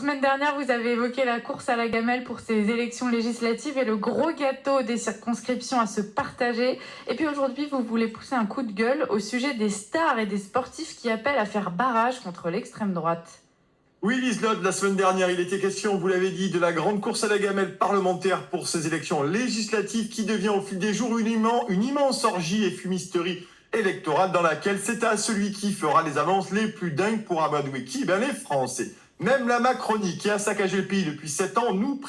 semaine dernière, vous avez évoqué la course à la gamelle pour ces élections législatives et le gros gâteau des circonscriptions à se partager. Et puis aujourd'hui, vous voulez pousser un coup de gueule au sujet des stars et des sportifs qui appellent à faire barrage contre l'extrême droite. Oui, Liselotte, la semaine dernière, il était question, vous l'avez dit, de la grande course à la gamelle parlementaire pour ces élections législatives qui devient au fil des jours une immense orgie et fumisterie électorale dans laquelle c'est à celui qui fera les annonces les plus dingues pour amadouer qui? Ben les Français. Même la Macronie, qui a saccagé le pays depuis 7 ans, nous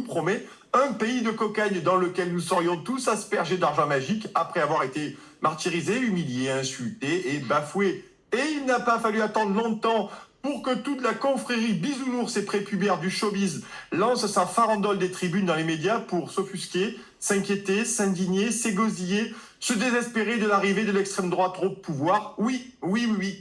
promet un pays de cocagne dans lequel nous serions tous aspergés d'argent magique après avoir été martyrisés, humiliés, insultés et bafoués. Et il n'a pas fallu attendre longtemps pour que toute la confrérie bisounours et prépubère du showbiz lance sa farandole des tribunes dans les médias pour s'offusquer, s'inquiéter, s'indigner, s'égosiller, se désespérer de l'arrivée de l'extrême droite au pouvoir. Oui,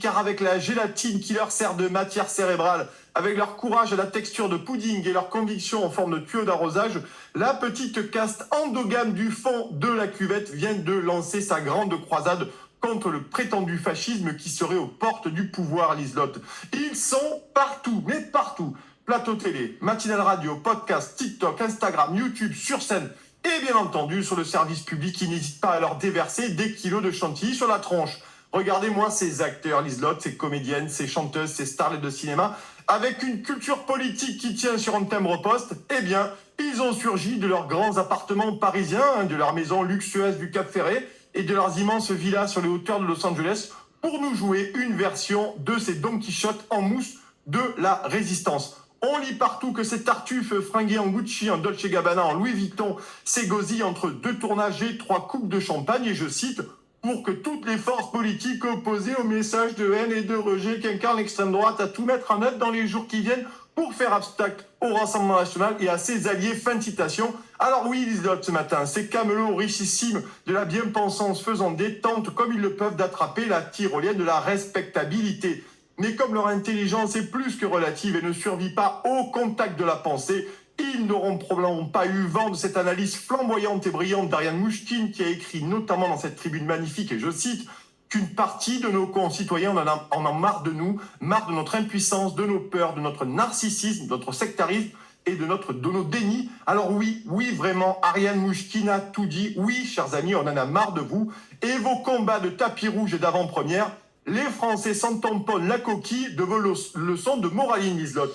car avec la gélatine qui leur sert de matière cérébrale, avec leur courage à la texture de pudding et leur conviction en forme de tuyau d'arrosage, la petite caste endogame du fond de la cuvette vient de lancer sa grande croisade contre le prétendu fascisme qui serait aux portes du pouvoir, Liselotte. Ils sont partout, mais partout. Plateau télé, matinale radio, podcast, TikTok, Instagram, YouTube, sur scène et bien entendu sur le service public qui n'hésite pas à leur déverser des kilos de chantilly sur la tronche. Regardez-moi ces acteurs, Liselotte, ces comédiennes, ces chanteuses, ces starlets de cinéma, avec une culture politique qui tient sur un timbre-poste, eh bien, ils ont surgi de leurs grands appartements parisiens, de leurs maisons luxueuses du Cap Ferré, et de leurs immenses villas sur les hauteurs de Los Angeles pour nous jouer une version de ces Don Quichotte en mousse de la résistance. On lit partout que ces tartuffes fringuées en Gucci, en Dolce Gabbana, en Louis Vuitton s'égosillent entre 2 tournages et 3 coupes de champagne et je cite pour que toutes les forces politiques opposées au message de haine et de rejet qu'incarne l'extrême droite à tout mettre en œuvre dans les jours qui viennent pour faire obstacle au Rassemblement national et à ses alliés. Fin de citation. Alors oui, Liselotte, ce matin, ces camelots richissimes de la bien-pensance faisant des tentent comme ils le peuvent d'attraper la tyrolienne de la respectabilité. Mais comme leur intelligence est plus que relative et ne survit pas au contact de la pensée, ils n'auront probablement pas eu vent de cette analyse flamboyante et brillante d'Ariane Mouchkine qui a écrit notamment dans cette tribune magnifique, et je cite, qu'une partie de nos concitoyens en a marre de nous, marre de notre impuissance, de nos peurs, de notre narcissisme, de notre sectarisme et de nos dénis. Alors oui, vraiment, Ariane Mouchkine a tout dit. Oui, chers amis, on en a marre de vous. Et vos combats de tapis rouge et d'avant-première, les Français s'en tamponnent la coquille de vos leçons de moraline, Liselotte.